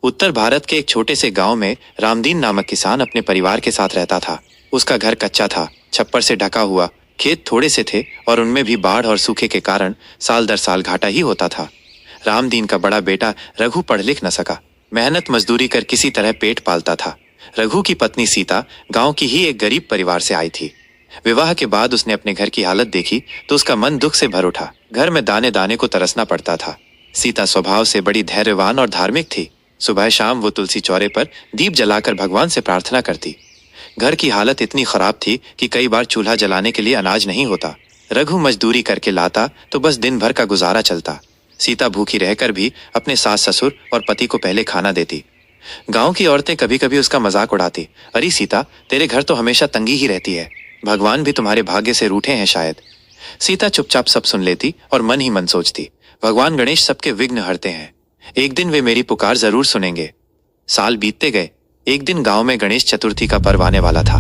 उत्तर भारत के एक छोटे से गांव में रामदीन नामक किसान अपने परिवार के साथ रहता था। उसका घर कच्चा था, छप्पर से ढका हुआ, खेत थोड़े से थे और उनमें भी बाढ़ और सूखे के कारण साल दर साल घाटा ही होता था। रामदीन का बड़ा बेटा रघु पढ़ लिख न सका, मेहनत मजदूरी कर किसी तरह पेट पालता था। रघु की पत्नी सीता गांव की ही एक गरीब परिवार से आई थी। विवाह के बाद उसने अपने घर की हालत देखी तो उसका मन दुख से भर उठा। घर में दाने दाने को तरसना पड़ता था। सीता स्वभाव से बड़ी धैर्यवान और धार्मिक थी। सुबह शाम वो तुलसी चौरे पर दीप जलाकर भगवान से प्रार्थना करती। घर की हालत इतनी खराब थी कि कई बार चूल्हा जलाने के लिए अनाज नहीं होता। रघु मजदूरी करके लाता तो बस दिन भर का गुजारा चलता। सीता भूखी रहकर भी अपने सास ससुर और पति को पहले खाना देती। गांव की औरतें कभी कभी उसका मजाक उड़ाती, अरे सीता, तेरे घर तो हमेशा तंगी ही रहती है, भगवान भी तुम्हारे भाग्य से रूठे हैं शायद। सीता चुपचाप सब सुन लेती और मन ही मन सोचती, भगवान गणेश सबके विघ्न हरते हैं, एक दिन वे मेरी पुकार जरूर सुनेंगे। साल बीतते गए। एक दिन गांव में गणेश चतुर्थी का पर्व आने वाला था।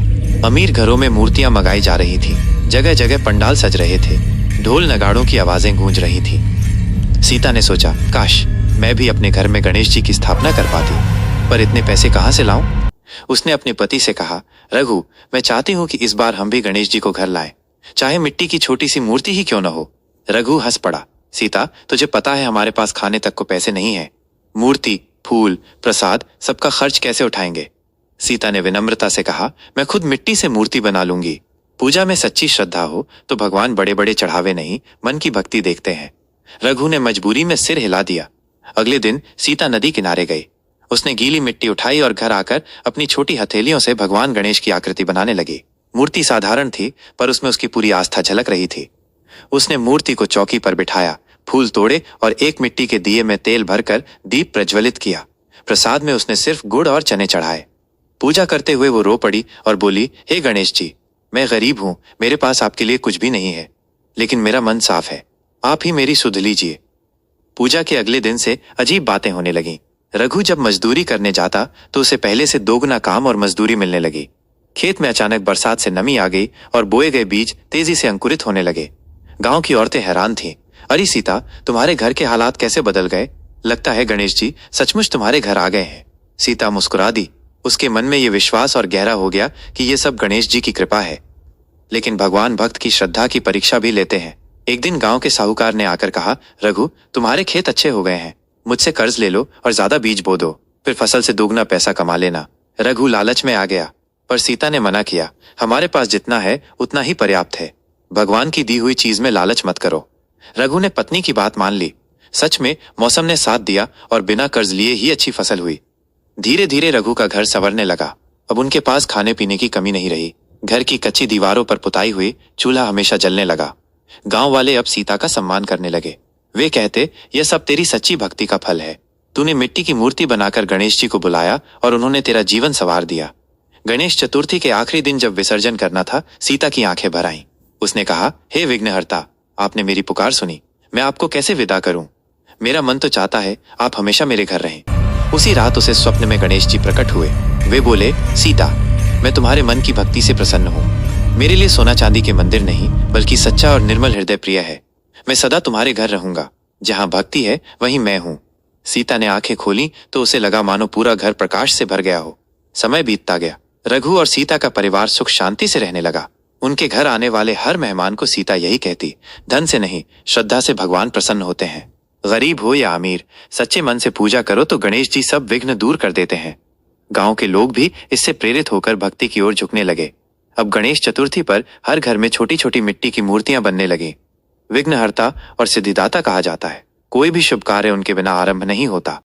अमीर घरों में मूर्तियां मंगाई जा रही थी, जगह जगह पंडाल सज रहे थे, ढोल नगाड़ों की आवाजें गूंज रही थी। सीता ने सोचा, काश मैं भी अपने घर में गणेश जी की स्थापना कर पाती, पर इतने पैसे कहाँ से लाऊं? उसने अपने पति से कहा, रघु, मैं चाहती हूँ कि इस बार हम भी गणेश जी को घर लाएं, चाहे मिट्टी की छोटी सी मूर्ति ही क्यों न हो। रघु हंस पड़ा, सीता, तुझे पता है हमारे पास खाने तक को पैसे नहीं है, मूर्ति, फूल, प्रसाद सबका खर्च कैसे उठाएंगे? सीता ने विनम्रता से कहा, मैं खुद मिट्टी से मूर्ति बना लूंगी। पूजा में सच्ची श्रद्धा हो तो भगवान बड़े बड़े चढ़ावे नहीं, मन की भक्ति देखते हैं। रघु ने मजबूरी में सिर हिला दिया। अगले दिन सीता नदी किनारे गई। उसने गीली मिट्टी उठाई और घर आकर अपनी छोटी हथेलियों से भगवान गणेश की आकृति बनाने लगी। मूर्ति साधारण थी पर उसमें उसकी पूरी आस्था झलक रही थी। उसने मूर्ति को चौकी पर बिठाया, फूल तोड़े और एक मिट्टी के दिए में तेल भरकर दीप प्रज्वलित किया। प्रसाद में उसने सिर्फ गुड़ और चने चढ़ाए। पूजा करते हुए वो रो पड़ी और बोली, हे गणेश जी, मैं गरीब हूं, मेरे पास आपके लिए कुछ भी नहीं है, लेकिन मेरा मन साफ है, आप ही मेरी सुध लीजिए। पूजा के अगले दिन से अजीब बातें होने लगीं। रघु जब मजदूरी करने जाता तो उसे पहले से दोगुना काम और मजदूरी मिलने लगी। खेत में अचानक बरसात से नमी आ गई और बोए गए बीज तेजी से अंकुरित होने लगे। गांव की औरतें हैरान थीं। अरे सीता, तुम्हारे घर के हालात कैसे बदल गए? लगता है गणेश जी सचमुच तुम्हारे घर आ गए हैं। सीता मुस्कुरा दी। उसके मन में ये विश्वास और गहरा हो गया कि ये सब गणेश जी की कृपा है। लेकिन भगवान भक्त की श्रद्धा की परीक्षा भी लेते हैं। एक दिन गांव के साहूकार ने आकर कहा, रघु, तुम्हारे खेत अच्छे हो गए हैं, मुझसे कर्ज ले लो और ज्यादा बीज बो दो, फिर फसल से दोगुना पैसा कमा लेना। रघु लालच में आ गया, पर सीता ने मना किया, हमारे पास जितना है उतना ही पर्याप्त है, भगवान की दी हुई चीज में लालच मत करो। रघु ने पत्नी की बात मान ली। सच में मौसम ने साथ दिया और बिना कर्ज लिए ही अच्छी फसल हुई। धीरे धीरे रघु का घर संवरने लगा। अब उनके पास खाने पीने की कमी नहीं रही। घर की कच्ची दीवारों पर पुताई हुई चूल्हा हमेशा जलने लगा। गांव वाले अब सीता का सम्मान करने लगे। वे कहते, यह सब तेरी सच्ची भक्ति का फल है। तूने मिट्टी की मूर्ति बनाकर गणेश जी को बुलाया और उन्होंने तेरा जीवन संवार दिया। गणेश चतुर्थी के आखिरी दिन जब विसर्जन करना था, सीता की आंखें भर आईं। उसने कहा, हे विघ्नहर्ता, आपने मेरी पुकार सुनी, मैं आपको कैसे विदा करूं? मेरा मन तो चाहता है आप हमेशा मेरे घर रहें। उसी रात उसे स्वप्न में गणेश जी प्रकट हुए। वे बोले, सीता, मैं तुम्हारे मन की भक्ति से प्रसन्न हूँ। मेरे लिए सोना चांदी के मंदिर नहीं, बल्कि सच्चा और निर्मल हृदय प्रिय है। मैं सदा तुम्हारे घर रहूंगा। जहाँ भक्ति है वहीं मैं हूँ। सीता ने आंखें खोली तो उसे लगा मानो पूरा घर प्रकाश से भर गया हो। समय बीतता गया। रघु और सीता का परिवार सुख शांति से रहने लगा। उनके घर आने वाले हर मेहमान को सीता यही कहती, धन से नहीं, श्रद्धा से भगवान प्रसन्न होते हैं। गरीब हो या अमीर, सच्चे मन से पूजा करो तो गणेश जी सब विघ्न दूर कर देते हैं। गांव के लोग भी इससे प्रेरित होकर भक्ति की ओर झुकने लगे। अब गणेश चतुर्थी पर हर घर में छोटी छोटी मिट्टी की मूर्तियां बनने लगी। विघ्नहर्ता और सिद्धिदाता कहा जाता है। कोई भी शुभ कार्य उनके बिना आरंभ नहीं होता।